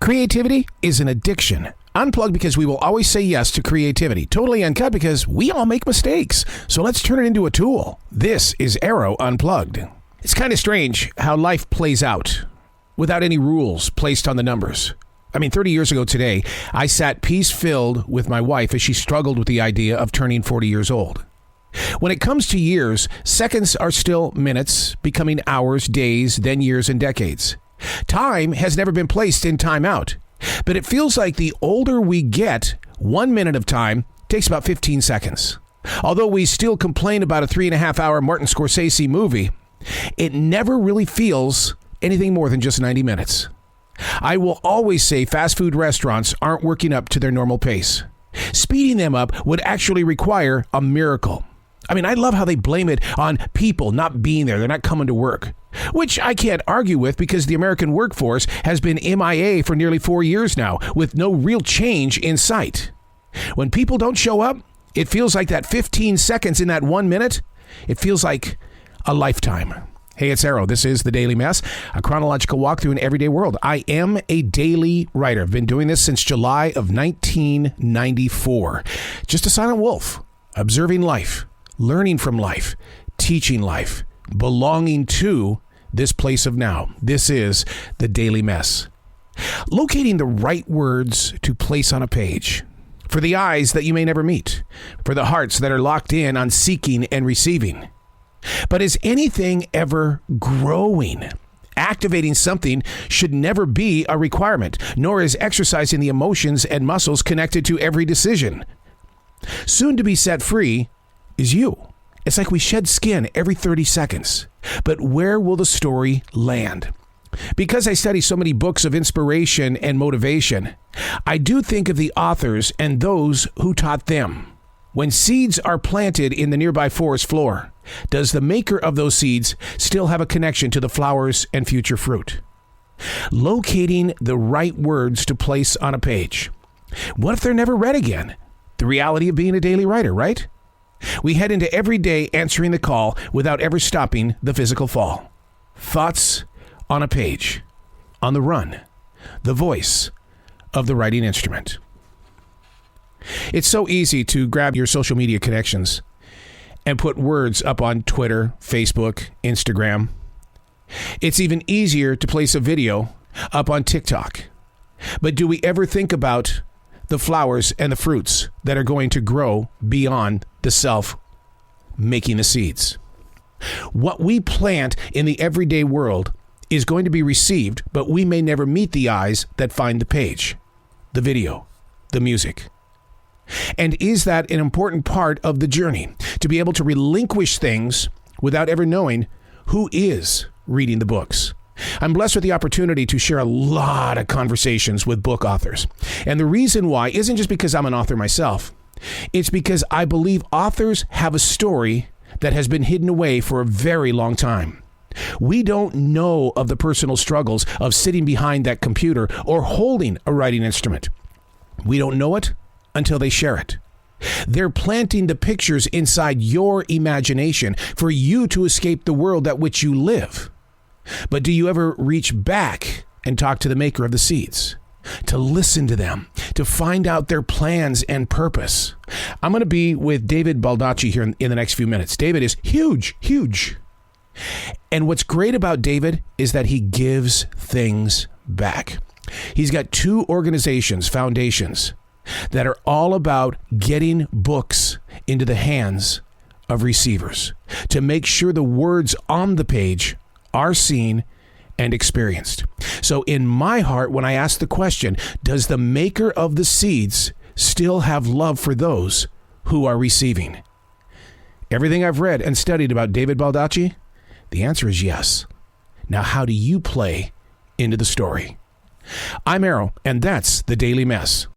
Creativity is an addiction. Unplugged because we will always say yes to creativity. Totally Uncut because we all make mistakes. So let's turn it into a tool. This is Arroe Unplugged. It's kind of strange how life plays out without any rules placed on the numbers. 30 years ago today, I sat peace-filled with my wife as she struggled with the idea of turning 40 years old. When it comes to years, seconds are still minutes, becoming hours, days, then years and decades. Time has never been placed in timeout, but it feels like the older we get, 1 minute of time takes about 15 seconds. Although we still complain about a 3.5-hour Martin Scorsese movie, it never really feels anything more than just 90 minutes. I will always say fast food restaurants aren't working up to their normal pace. Speeding them up would actually require a miracle. I love how they blame it on people not being there. They're not coming to work, which I can't argue with because the American workforce has been MIA for nearly 4 years now with no real change in sight. When people don't show up, it feels like that 15 seconds in that 1 minute, it feels like a lifetime. Hey, it's Arroe. This is The Daily Mess, a chronological walk through an everyday world. I am a daily writer. I've been doing this since July of 1994. Just a silent wolf, observing life, learning from life, teaching life, belonging to this place of now. This is The Daily Mess. Locating the right words to place on a page. For the eyes that you may never meet. For the hearts that are locked in on seeking and receiving. But is anything ever growing? Activating something should never be a requirement, nor is exercising the emotions and muscles connected to every decision. Soon to be set free is you. It's like we shed skin every 30 seconds. But where will the story land? Because I study so many books of inspiration and motivation, I do think of the authors and those who taught them. When seeds are planted in the nearby forest floor, does the maker of those seeds still have a connection to the flowers and future fruit? Locating the right words to place on a page. What if they're never read again? The reality of being a daily writer, right? We head into every day answering the call without ever stopping the physical fall. Thoughts on a page, on the run, the voice of the writing instrument. It's so easy to grab your social media connections and put words up on Twitter, Facebook, Instagram. It's even easier to place a video up on TikTok. But do we ever think about the flowers and the fruits that are going to grow beyond the self making the seeds? What we plant in the everyday world is going to be received, but we may never meet the eyes that find the page, the video, the music. And is that an important part of the journey? To be able to relinquish things without ever knowing who is reading the books. I'm blessed with the opportunity to share a lot of conversations with book authors. And the reason why isn't just because I'm an author myself. It's because I believe authors have a story that has been hidden away for a very long time. We don't know of the personal struggles of sitting behind that computer or holding a writing instrument. We don't know it until they share it. They're planting the pictures inside your imagination for you to escape the world at which you live. But do you ever reach back and talk to the maker of the seeds? To listen to them, to find out their plans and purpose. I'm going to be with David Baldacci here in the next few minutes. David is huge. And what's great about David is that he gives things back. He's got 2 organizations, foundations, that are all about getting books into the hands of receivers to make sure the words on the page are seen and experienced. So in my heart, when I ask the question, does the maker of the seeds still have love for those who are receiving? Everything I've read and studied about David Baldacci, the answer is yes. Now, how do you play into the story? I'm Arroe, and that's The Daily Mess.